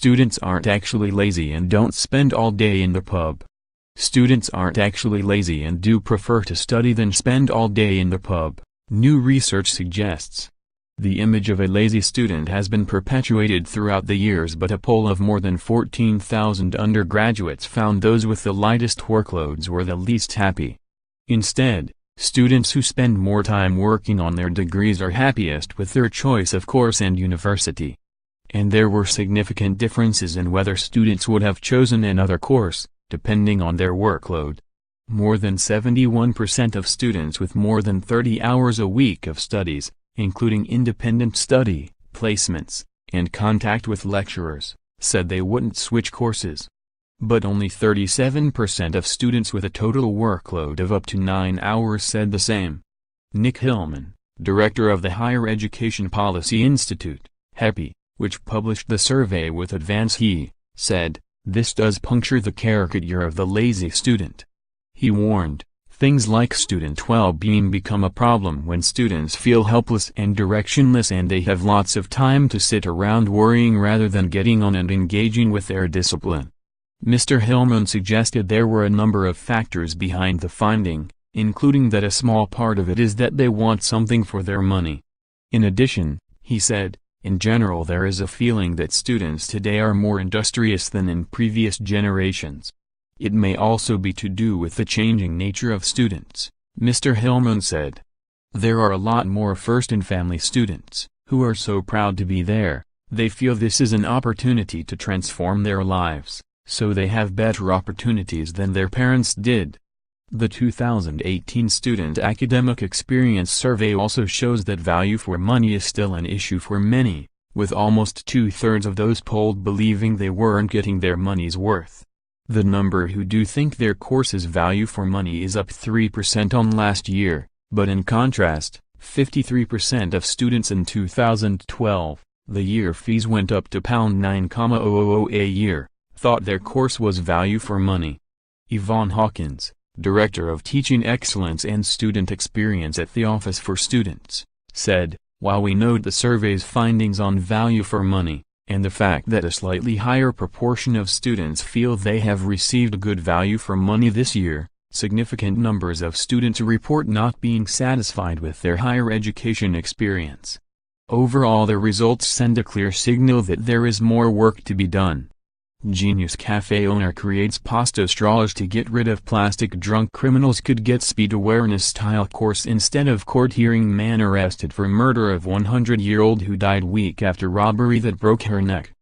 Students aren't actually lazy and don't spend all day in the pub. Students aren't actually lazy and do prefer to study than spend all day in the pub, new research suggests. The image of a lazy student has been perpetuated throughout the years, but a poll of more than 14,000 undergraduates found those with the lightest workloads were the least happy. Instead, students who spend more time working on their degrees are happiest with their choice of course and university. And there were significant differences in whether students would have chosen another course, depending on their workload. More than 71% of students with more than 30 hours a week of studies, including independent study, placements, and contact with lecturers, said they wouldn't switch courses. But only 37% of students with a total workload of up to 9 hours said the same. Nick Hillman, director of the Higher Education Policy Institute, HEPI, which published the survey with Advance He, said, "This does puncture the caricature of the lazy student." He warned, things like student well-being become a problem when students feel helpless and directionless and they have lots of time to sit around worrying rather than getting on and engaging with their discipline. Mr. Hillman suggested there were a number of factors behind the finding, including that a small part of it is that they want something for their money. In addition, he said, in general there is a feeling that students today are more industrious than in previous generations. It may also be to do with the changing nature of students, Mr. Hillman said. There are a lot more first and family students, who are so proud to be there, they feel this is an opportunity to transform their lives, so they have better opportunities than their parents did. The 2018 Student Academic Experience Survey also shows that value for money is still an issue for many, with almost 2/3 of those polled believing they weren't getting their money's worth. The number who do think their course's value for money is up 3% on last year, but in contrast, 53% of students in 2012, the year fees went up to £9,000 a year, thought their course was value for money. Yvonne Hawkins, Director of Teaching Excellence and Student Experience at the Office for Students, said, "While we note the survey's findings on value for money, and the fact that a slightly higher proportion of students feel they have received good value for money this year, significant numbers of students report not being satisfied with their higher education experience. Overall, the results send a clear signal that there is more work to be done." Genius Cafe owner creates pasta straws to get rid of plastic. Drunk criminals could get speed awareness style course instead of court hearing. Man arrested for murder of 100-year-old who died week after robbery that broke her neck.